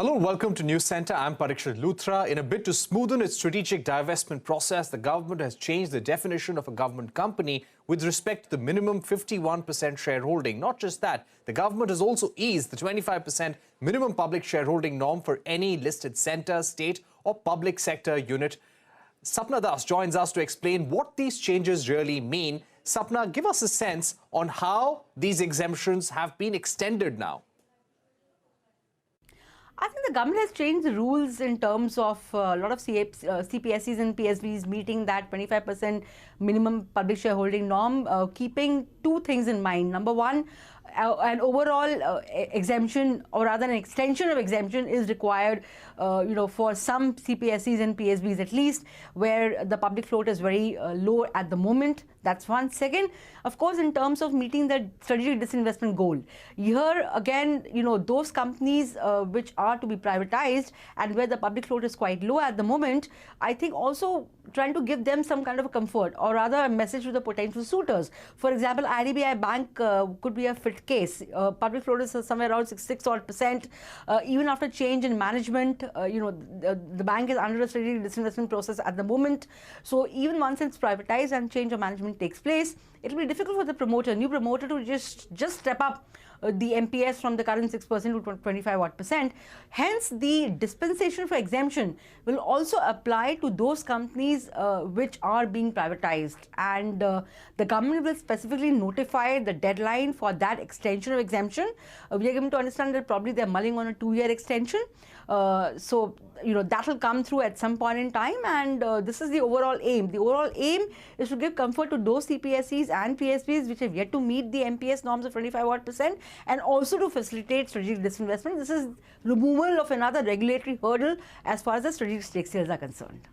Hello, welcome to Newscentre. I'm Parikshit Luthra. In a bid to smoothen its strategic divestment process, the government has changed the definition of a government company with respect to the minimum 51% shareholding. Not just that, the government has also eased the 25% minimum public shareholding norm for any listed centre, state or public sector unit. Sapna Das joins us to explain what these changes really mean. Sapna, give us a sense on how these exemptions have been extended now. I think the government has changed the rules in terms of a lot of CPSEs and PSBs meeting that 25% minimum public shareholding norm, keeping two things in mind. Number one, an overall exemption, or rather an extension of exemption, is required for some CPSEs and PSBs at least, where the public float is very low at the moment. That's one. Second, of course, in terms of meeting the strategic disinvestment goal. Here again, those companies which are to be privatized and where the public float is quite low at the moment, I think also trying to give them some kind of a comfort, or rather a message to the potential suitors. For example, IDBI Bank could be a fit case. Public float is somewhere around 6% odd. Even after change in management, the bank is under a strategic disinvestment process at the moment. So even once it's privatized and change of management takes place, it will be difficult for the new promoter to just step up the MPS from the current 6% to 25%. Hence, the dispensation for exemption will also apply to those companies which are being privatized. And the government will specifically notify the deadline for that extension of exemption. We are given to understand that probably they're mulling on a 2-year extension. So, that will come through at some point in time, and this is the overall aim. The overall aim is to give comfort to those CPSEs and PSBs which have yet to meet the MPS norms of 25%, and also to facilitate strategic disinvestment. This is removal of another regulatory hurdle as far as the strategic stake sales are concerned.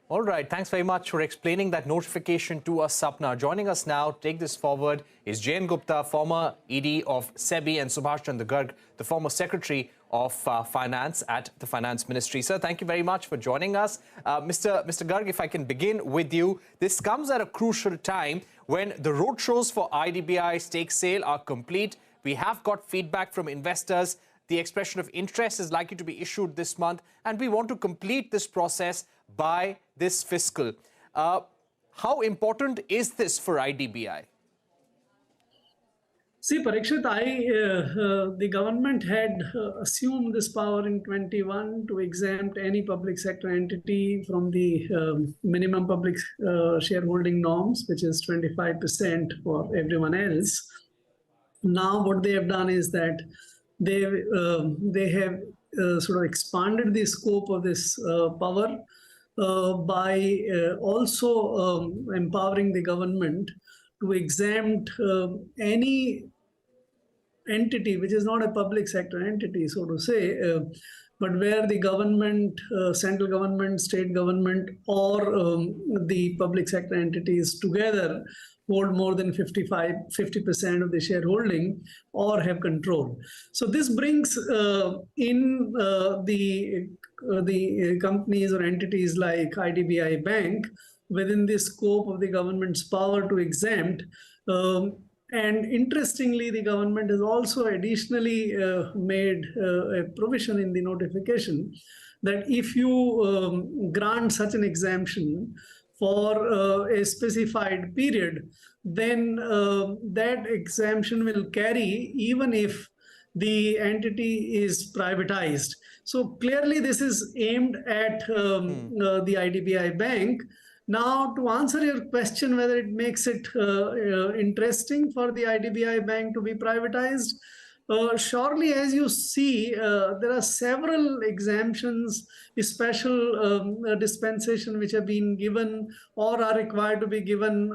All right, thanks very much for explaining that notification to us, Sapna. Joining us now, take this forward, is JN Gupta, former ED of SEBI, and Subhash Chandra Garg, the former Secretary of Finance at the Finance Ministry. Sir, thank you very much for joining us. Mr. Garg, if I can begin with you, this comes at a crucial time when the roadshows for IDBI stake sale are complete. We have got feedback from investors. The expression of interest is likely to be issued this month, and we want to complete this process by this fiscal. How important is this for IDBI? See, Parikshit, the government had assumed this power in 21 to exempt any public sector entity from the minimum public shareholding norms, which is 25% for everyone else. Now, what they have done is that they have sort of expanded the scope of this power by also empowering the government to exempt any entity which is not a public sector entity, so to say, but where the government, central government, state government, or the public sector entities together hold more than 50% of the shareholding or have control. So this brings in the companies or entities like IDBI Bank within the scope of the government's power to exempt. And interestingly, the government has also additionally made a provision in the notification that if you grant such an exemption for a specified period, then that exemption will carry even if the entity is privatized. So clearly this is aimed at the IDBI Bank. Now, to answer your question whether it makes it interesting for the IDBI Bank to be privatized, surely, as you see, there are several exemptions, special dispensation which have been given or are required to be given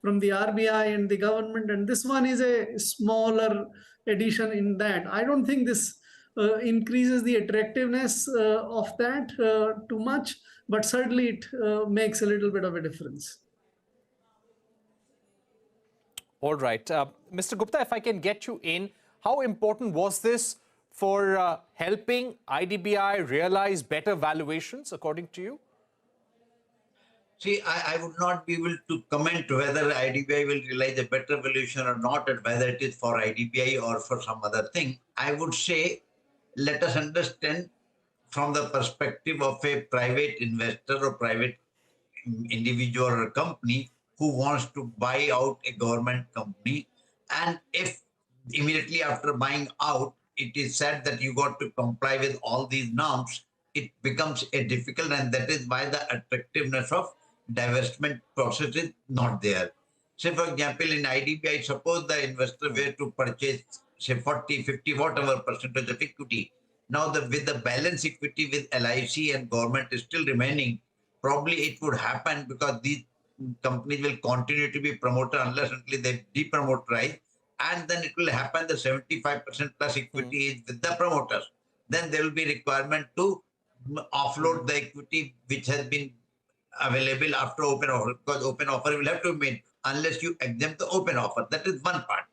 from the RBI and the government, and this one is a smaller addition in that. I don't think this increases the attractiveness of that too much, but certainly it makes a little bit of a difference. All right. Mr. Gupta, if I can get you in, how important was this for helping IDBI realize better valuations, according to you? See, I would not be able to comment whether IDBI will realize a better valuation or not, and whether it is for IDBI or for some other thing. I would say, let us understand from the perspective of a private investor or private individual or company who wants to buy out a government company. And if immediately after buying out, it is said that you got to comply with all these norms, it becomes a difficult, and that is why the attractiveness of divestment process is not there. Say, for example, in IDBI, suppose the investor were to purchase, say, 40, 50, whatever percentage of equity. Now, with the balance equity with LIC and government is still remaining, probably it would happen because these companies will continue to be promoted unless until they depromoterize, and then it will happen the 75% plus equity is with the promoters. Then there will be requirement to offload the equity which has been available after open offer, because open offer will have to be made unless you exempt the open offer. That is one part.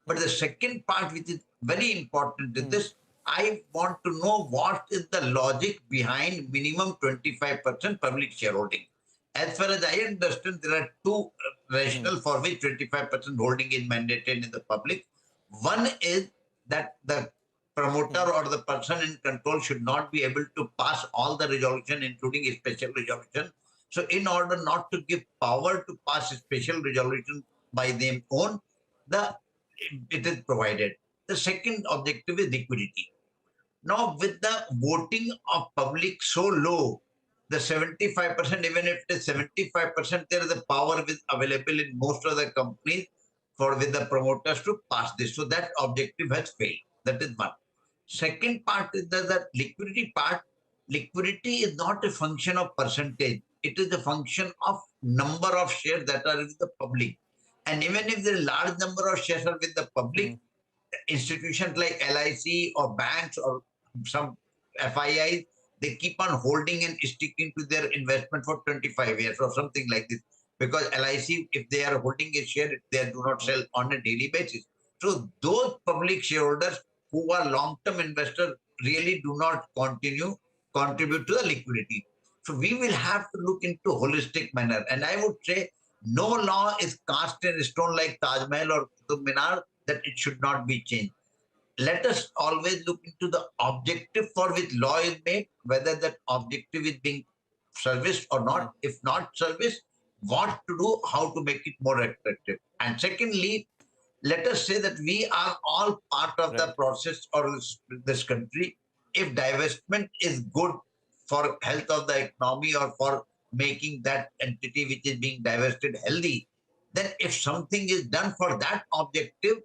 But the second part, which is very important in this, I want to know what is the logic behind minimum 25% public shareholding. As far as I understand, there are two rationales for which 25% holding is mandated in the public. One is that the promoter or the person in control should not be able to pass all the resolution, including a special resolution. So in order not to give power to pass a special resolution by them own, it is provided. The second objective is liquidity. Now, with the voting of public so low, the 75%, even if it is 75%, there is a power available in most of the companies with the promoters to pass this. So that objective has failed. That is one. Second part is the liquidity part. Liquidity is not a function of percentage. It is a function of number of shares that are with the public. And even if there is a large number of shares are with the public, institutions like LIC or banks or some FIIs, they keep on holding and sticking to their investment for 25 years or something like this. Because LIC, if they are holding a share, they do not sell on a daily basis. So those public shareholders who are long-term investors really do not contribute to the liquidity. So we will have to look into holistic manner. And I would say no law is cast in stone like Taj Mahal or Qutub Minar that it should not be changed. Let us always look into the objective for which law is made, whether that objective is being serviced or not. If not serviced, what to do, how to make it more attractive. And secondly, let us say that we are all part of the process or this country. If divestment is good for health of the economy or for making that entity which is being divested healthy, then if something is done for that objective,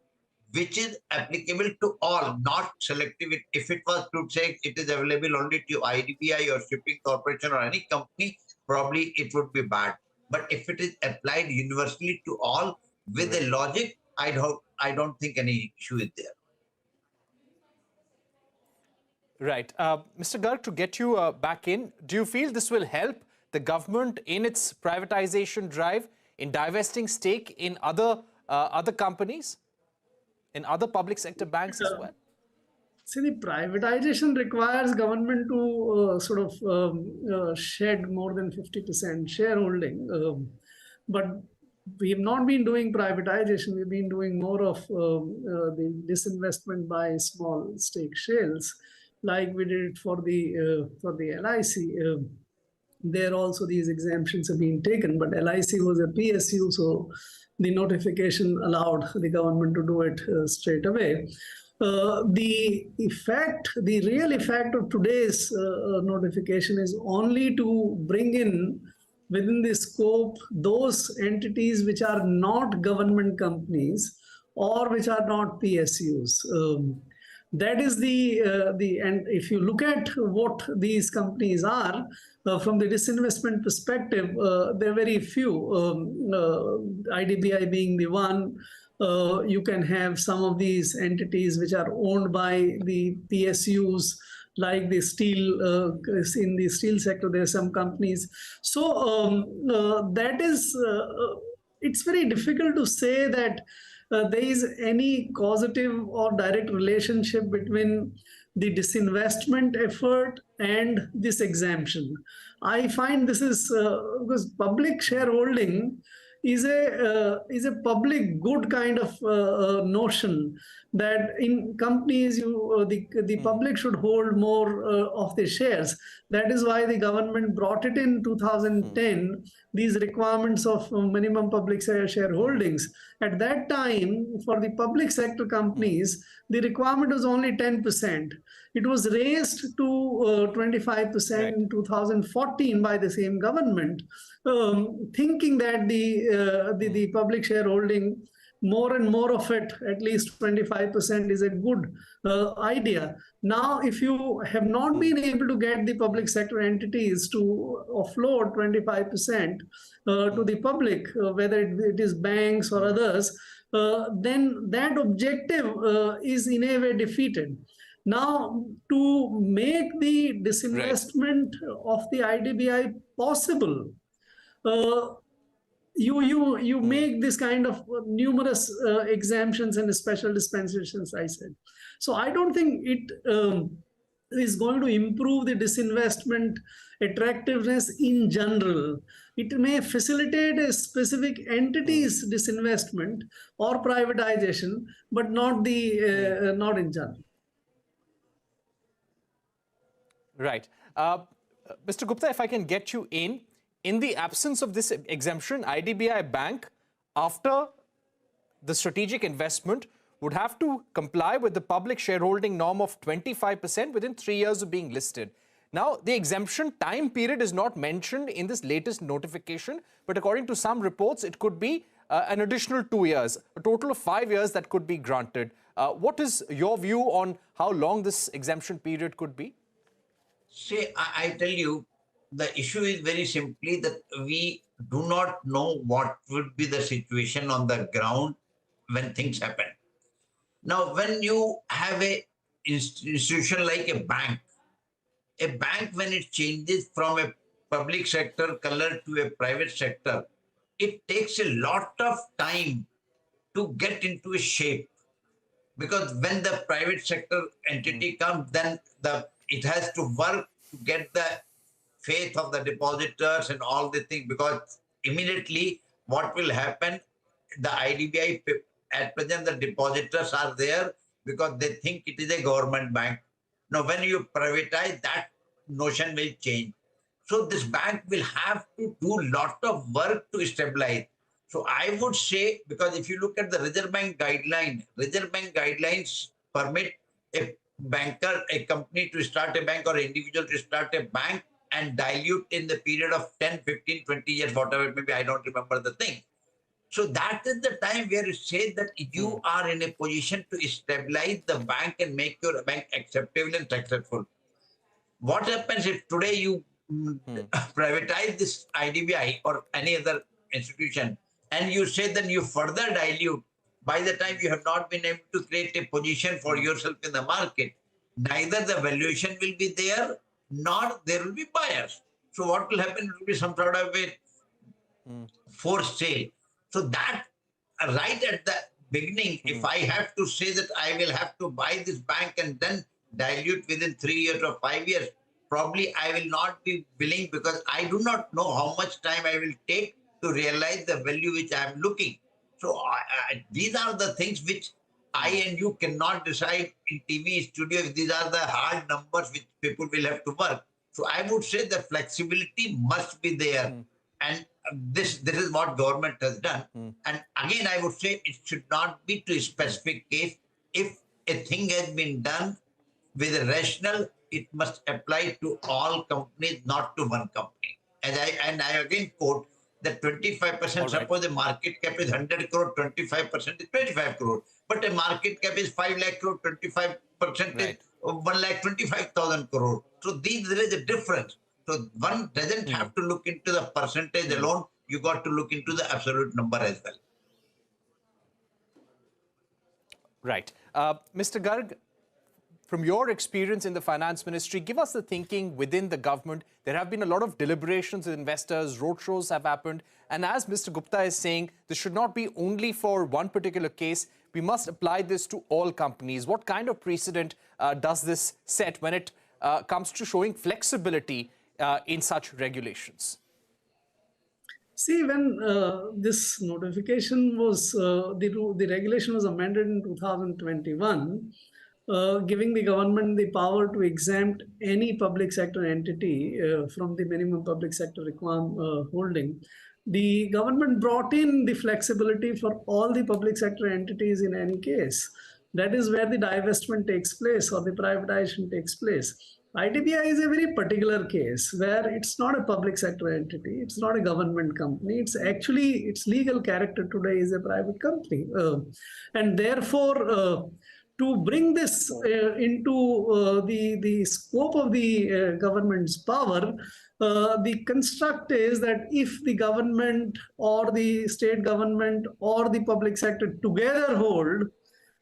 which is applicable to all, not selective. If it was to say it is available only to IDBI or shipping corporation or any company, probably it would be bad. But if it is applied universally to all with a logic, I don't think any issue is there. Right. Mr. Garg, to get you back in, do you feel this will help the government in its privatization drive, in divesting stake in other companies, in other public sector banks as well? See, the privatization requires government to shed more than 50% shareholding. But we have not been doing privatization. We've been doing more of the disinvestment by small stake shares, like we did it for the LIC. There also these exemptions have been taken, but LIC was a PSU, so the notification allowed the government to do it straight away. The real effect of today's notification is only to bring in within the scope those entities which are not government companies or which are not PSUs. That is and if you look at what these companies are, from the disinvestment perspective, there are very few, IDBI being the one. You can have some of these entities which are owned by the PSUs, like the steel, in the steel sector, there are some companies. So that is, it's very difficult to say that there is any causative or direct relationship between the disinvestment effort and this exemption. I find this is because public shareholding is a public good kind of notion that in companies the public should hold more of the shares. That is why the government brought it in 2010, these requirements of minimum public shareholdings. At that time, for the public sector companies, the requirement was only 10%. It was raised to 25% in 2014 by the same government, thinking that the public shareholding, more and more of it, at least 25%, is a good idea. Now, if you have not been able to get the public sector entities to offload 25% to the public, whether it is banks or others, then that objective is in a way defeated. Now, to make the disinvestment of the IDBI possible, you make this kind of numerous exemptions and special dispensations, I said. So I don't think it is going to improve the disinvestment attractiveness in general. It may facilitate a specific entity's disinvestment or privatization, but not in general. Right. Mr. Gupta, if I can get you in the absence of this exemption, IDBI Bank, after the strategic investment, would have to comply with the public shareholding norm of 25% within 3 years of being listed. Now, the exemption time period is not mentioned in this latest notification, but according to some reports, it could be an additional 2 years, a total of 5 years that could be granted. What is your view on how long this exemption period could be? See, I tell you, the issue is very simply that we do not know what would be the situation on the ground when things happen. Now, when you have an institution like a bank, when it changes from a public sector color to a private sector, it takes a lot of time to get into a shape. Because when the private sector entity comes, then it has to work to get the faith of the depositors and all the things, because immediately what will happen, the IDBI, at present the depositors are there because they think it is a government bank. Now when you privatize, that notion will change. So this bank will have to do a lot of work to stabilize. So I would say, because if you look at the Reserve Bank guidelines permit a banker, a company to start a bank or individual to start a bank and dilute in the period of 10, 15, 20 years, whatever it may be, I don't remember the thing. So that is the time where it says that you are in a position to stabilize the bank and make your bank acceptable and successful. What happens if today you privatize this IDBI or any other institution and you say that you further dilute? By the time you have not been able to create a position for yourself in the market, neither the valuation will be there, nor there will be buyers. So what will happen? It will be some sort of a forced sale. So that right at the beginning, if I have to say that I will have to buy this bank and then dilute within 3 years or 5 years, probably I will not be willing, because I do not know how much time I will take to realize the value which I am looking. So these are the things which I and you cannot decide in TV studio. These are the hard numbers which people will have to work. So I would say the flexibility must be there. And this is what government has done. And again, I would say it should not be to a specific case. If a thing has been done with a rationale, it must apply to all companies, not to one company. And I again quote that 25%, suppose the market cap is 100 crore, 25% is 25 crore. But a market cap is 5 lakh crore, 25% is 1,25,000 crore. So there is a difference. So one doesn't have to look into the percentage alone. You got to look into the absolute number as well. Right. Mr. Garg, From your experience in the finance ministry, give us the thinking within the government. There have been a lot of deliberations with investors, roadshows have happened. And as Mr. Gupta is saying, this should not be only for one particular case. We must apply this to all companies. What kind of precedent does this set when it comes to showing flexibility in such regulations? See, when this notification was, the regulation was amended in 2021, giving the government the power to exempt any public sector entity from the minimum public sector holding. The government brought in the flexibility for all the public sector entities in any case. That is where the divestment takes place or the privatization takes place. IDBI is a very particular case where it's not a public sector entity, it's not a government company, it's actually, its legal character today is a private company. And therefore, to bring this into the scope of the government's power, the construct is that if the government or the state government or the public sector together hold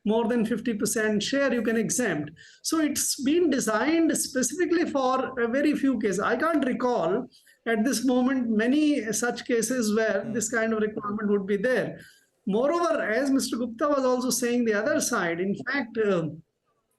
more than 50% share, you can exempt. So it's been designed specifically for a very few cases. I can't recall at this moment many such cases where this kind of requirement would be there. Moreover, as Mr. Gupta was also saying the other side, in fact,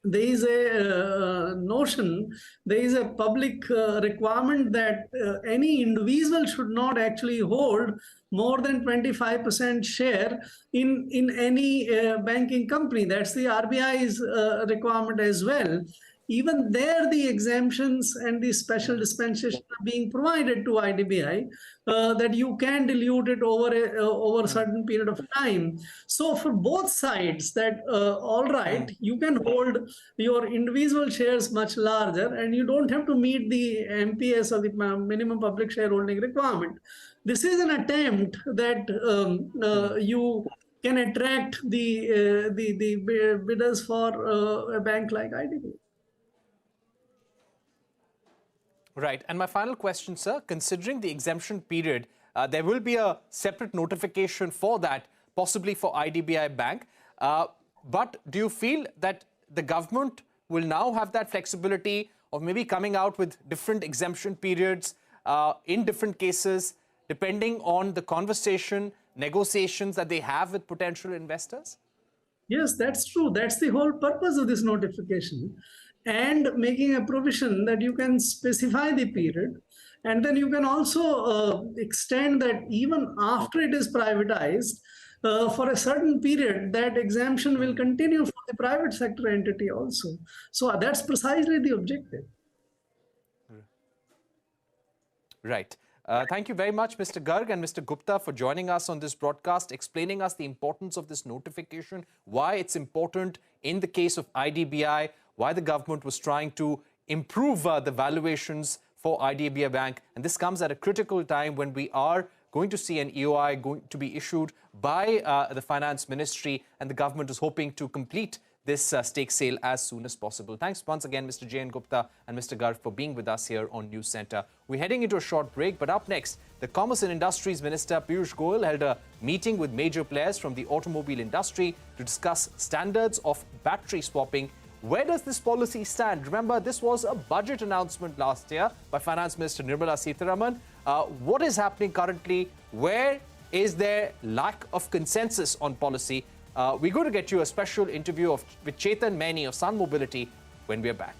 there is a notion, there is a public requirement that any individual should not actually hold more than 25% share in any banking company. That's the RBI's requirement as well. Even there, the exemptions and the special dispensation are being provided to IDBI that you can dilute it over a certain period of time. So for both sides, that all right, you can hold your individual shares much larger and you don't have to meet the MPS or the minimum public shareholding requirement. This is an attempt that you can attract the bidders for a bank like IDBI. Right. And my final question, sir, considering the exemption period, there will be a separate notification for that, possibly for IDBI Bank. But do you feel that the government will now have that flexibility of maybe coming out with different exemption periods in different cases, depending on the conversation, negotiations that they have with potential investors? Yes, that's true. That's the whole purpose of this notification. And making a provision that you can specify the period, and then you can also extend that even after it is privatized, for a certain period, that exemption will continue for the private sector entity also. So that's precisely the objective. Right. Thank you very much, Mr. Garg and Mr. Gupta, for joining us on this broadcast, explaining us the importance of this notification, why it's important in the case of IDBI, why the government was trying to improve the valuations for IDBI Bank. And this comes at a critical time when we are going to see an EOI going to be issued by the Finance Ministry, and the government is hoping to complete this stake sale as soon as possible. Thanks once again, Mr. JN Gupta and Mr. Garg, for being with us here on Newscentre. We're heading into a short break, but up next, the Commerce and Industries Minister Piyush Goyal held a meeting with major players from the automobile industry to discuss standards of battery swapping. Where does this policy stand? Remember, this was a budget announcement last year by Finance Minister Nirmala Sitharaman. What is happening currently? Where is there lack of consensus on policy? We're going to get you a special interview with Chetan Maini of Sun Mobility when we're back.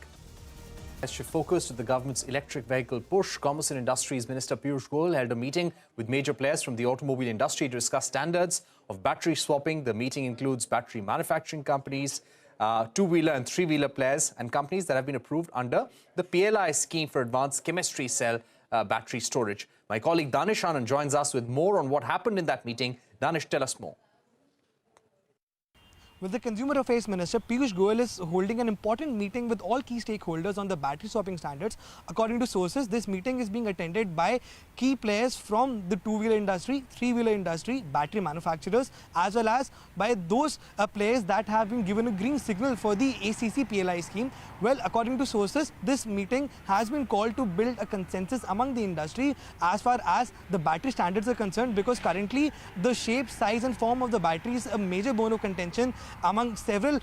As she focused on the government's electric vehicle push, Commerce and Industries Minister Piyush Goyal held a meeting with major players from the automobile industry to discuss standards of battery swapping. The meeting includes battery manufacturing companies, two-wheeler and three-wheeler players, and companies that have been approved under the PLI scheme for advanced chemistry cell battery storage. My colleague Danish Anand joins us with more on what happened in that meeting. Danish, tell us more. Well, the Consumer Affairs Minister Piyush Goyal is holding an important meeting with all key stakeholders on the battery swapping standards. According to sources, this meeting is being attended by key players from the two-wheeler industry, three-wheeler industry, battery manufacturers, as well as by those players that have been given a green signal for the ACC PLI scheme. Well, according to sources, this meeting has been called to build a consensus among the industry as far as the battery standards are concerned, because currently the shape, size and form of the battery is a major bone of contention among several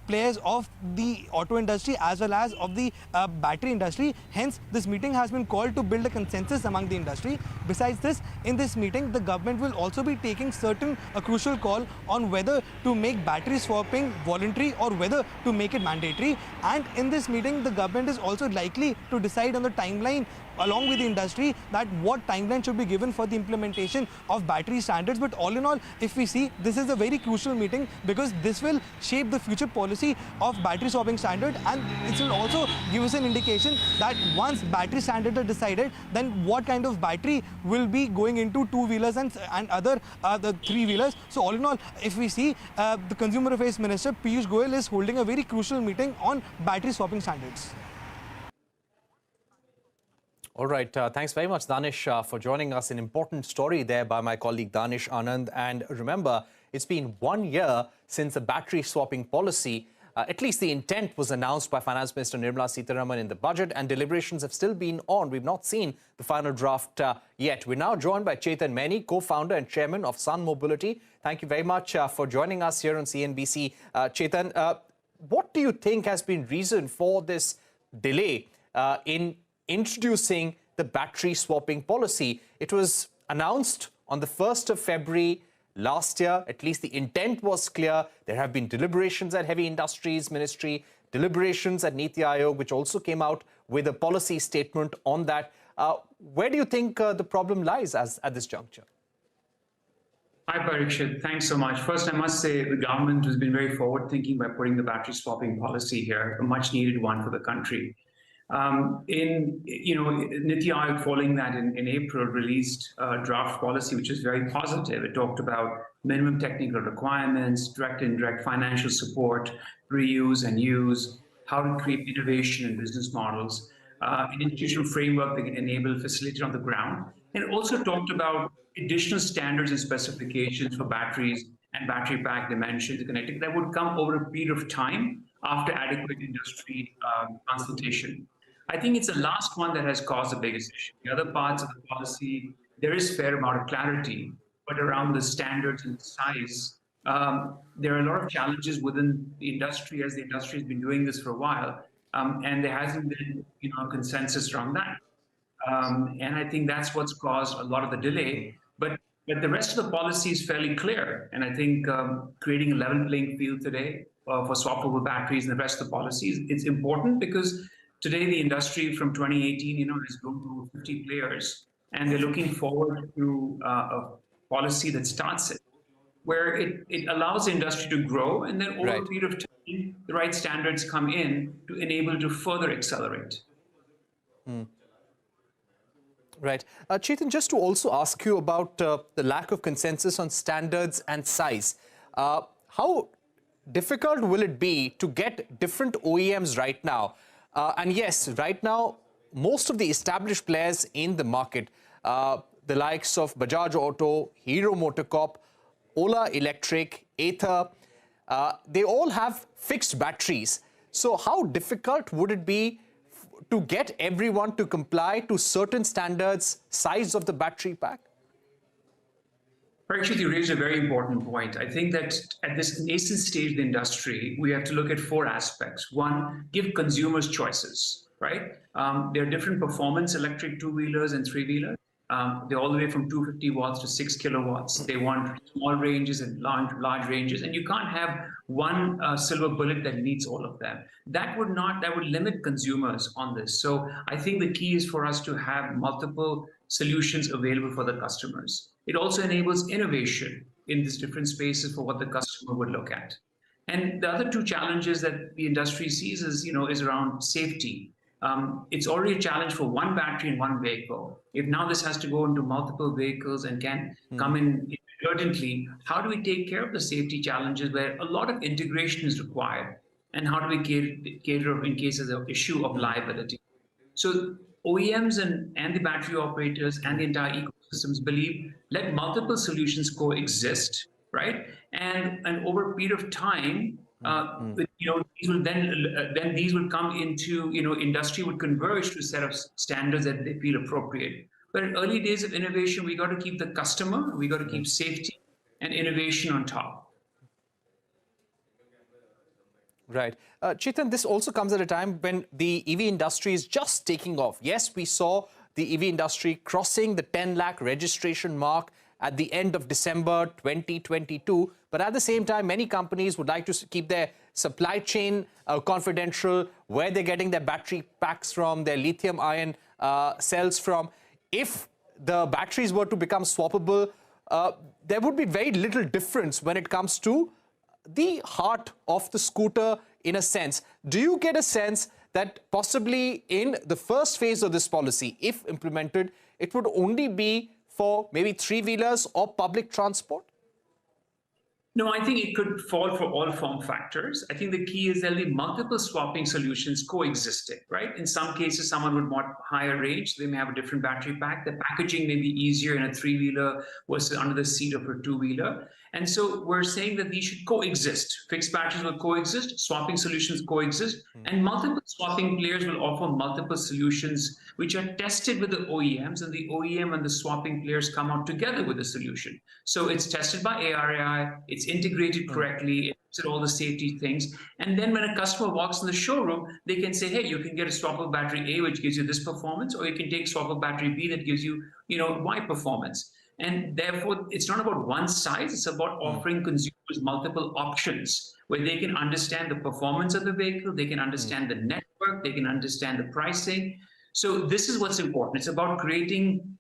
players of the auto industry as well as of the battery industry. Hence, this meeting has been called to build a consensus among the industry. Besides this, in this meeting, the government will also be taking a crucial call on whether to make battery swapping voluntary or whether to make it mandatory. And in this meeting, the government is also likely to decide on the timeline along with the industry that what timeline should be given for the implementation of battery standards. But all in all, if we see, this is a very crucial meeting because this will shape the future policy of battery swapping standard, and it will also give us an indication that once battery standards are decided, then what kind of battery will be going into two-wheelers and other the three-wheelers. So all in all, if we see, the Consumer Affairs Minister Piyush Goyal is holding a very crucial meeting on battery swapping standards. All right. Thanks very much, Danish, for joining us. An important story there by my colleague Danish Anand. And remember, it's been 1 year since the battery swapping policy, at least the intent, was announced by Finance Minister Nirmala Sitharaman in the budget, and deliberations have still been on. We've not seen the final draft yet. We're now joined by Chetan Maini, co-founder and chairman of Sun Mobility. Thank you very much for joining us here on CNBC. Chetan, what do you think has been reason for this delay in introducing the battery swapping policy? It was announced on the 1st of February last year. At least the intent was clear. There have been deliberations at Heavy Industries Ministry, deliberations at Niti Aayog, which also came out with a policy statement on that. Where do you think the problem lies at this juncture? Hi, Parikshit. Thanks so much. First, I must say the government has been very forward-thinking by putting the battery swapping policy here, a much-needed one for the country. Niti Aayog, following that in April, released a draft policy, which is very positive. It talked about minimum technical requirements, direct and indirect financial support, reuse and use, how to create innovation in business models, an institutional framework that can enable facility on the ground. And it also talked about additional standards and specifications for batteries and battery pack dimensions and connectivity that would come over a period of time after adequate industry consultation. I think it's the last one that has caused the biggest issue. The other parts of the policy, there is a fair amount of clarity, but around the standards and size, there are a lot of challenges within the industry, as the industry has been doing this for a while, and there hasn't been a consensus around that. And I think that's what's caused a lot of the delay. But the rest of the policy is fairly clear. And I think creating a level playing field today for swappable batteries and the rest of the policies, it's important because today the industry from 2018, has grown to 50 players, and they're looking forward to a policy that starts it, where it allows the industry to grow, and then over a period of time, the right standards come in to enable to further accelerate. Right. Chetan, just to also ask you about the lack of consensus on standards and size. How difficult will it be to get different OEMs right now? And yes, right now, most of the established players in the market, the likes of Bajaj Auto, Hero MotoCorp, Ola Electric, Ather, they all have fixed batteries. So how difficult would it be to get everyone to comply to certain standards, size of the battery pack? Parikshit, you raised a very important point. I think that at this nascent stage of the industry, we have to look at 4 aspects. One, give consumers choices, right? There are different performance electric two-wheelers and three-wheelers. They're all the way from 250 watts to 6 kilowatts. They want small ranges and large ranges, and you can't have one silver bullet that meets all of them. That would limit consumers on this. So I think the key is for us to have multiple solutions available for the customers. It also enables innovation in these different spaces for what the customer would look at. And the other 2 challenges that the industry sees is around safety. It's already a challenge for one battery in one vehicle. If now this has to go into multiple vehicles and can come in urgently, how do we take care of the safety challenges where a lot of integration is required? And how do we cater in cases of issue of liability? So OEMs and the battery operators and the entire ecosystems believe let multiple solutions coexist, right? And over a period of time, these will come into, industry would converge to a set of standards that they feel appropriate. But in early days of innovation, we got to keep the customer, we got to keep safety and innovation on top. Right. Chetan, this also comes at a time when the EV industry is just taking off. Yes, we saw the EV industry crossing the 10 lakh registration mark at the end of December 2022. But at the same time, many companies would like to keep their supply chain confidential, where they're getting their battery packs from, their lithium-ion cells from. If the batteries were to become swappable, there would be very little difference when it comes to the heart of the scooter, in a sense. Do you get a sense that possibly in the first phase of this policy, if implemented, it would only be for maybe three-wheelers or public transport? No, I think it could fall for all form factors. I think the key is there'll be multiple swapping solutions coexisting, right? In some cases, someone would want higher range. They may have a different battery pack. The packaging may be easier in a three-wheeler versus under the seat of a two-wheeler. And so we're saying that these should coexist. Fixed batteries will coexist, swapping solutions coexist, and multiple swapping players will offer multiple solutions which are tested with the OEMs, and the OEM and the swapping players come out together with a solution. So it's tested by ARAI, it's integrated correctly, it looks at all the safety things, and then when a customer walks in the showroom, they can say, hey, you can get a swappable battery A, which gives you this performance, or you can take swappable battery B that gives you, Y performance. And therefore, it's not about one size, it's about offering consumers multiple options where they can understand the performance of the vehicle, they can understand the network, they can understand the pricing. So this is what's important. It's about creating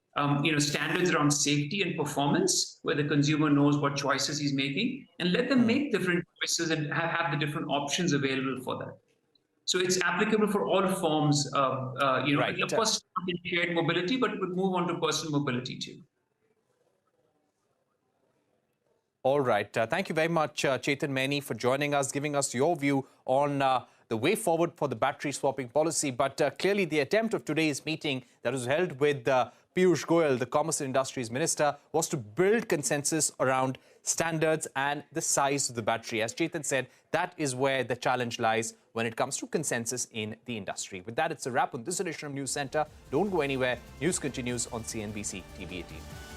standards around safety and performance where the consumer knows what choices he's making, and let them make different choices and have the different options available for them. So it's applicable for all forms of, of course, shared mobility, but it would move on to personal mobility too. All right. Thank you very much, Chetan Maini, for joining us, giving us your view on the way forward for the battery swapping policy. But clearly, the attempt of today's meeting that was held with Piyush Goyal, the Commerce and Industries Minister, was to build consensus around standards and the size of the battery. As Chetan said, that is where the challenge lies when it comes to consensus in the industry. With that, it's a wrap on this edition of News Centre. Don't go anywhere. News continues on CNBC-TV18.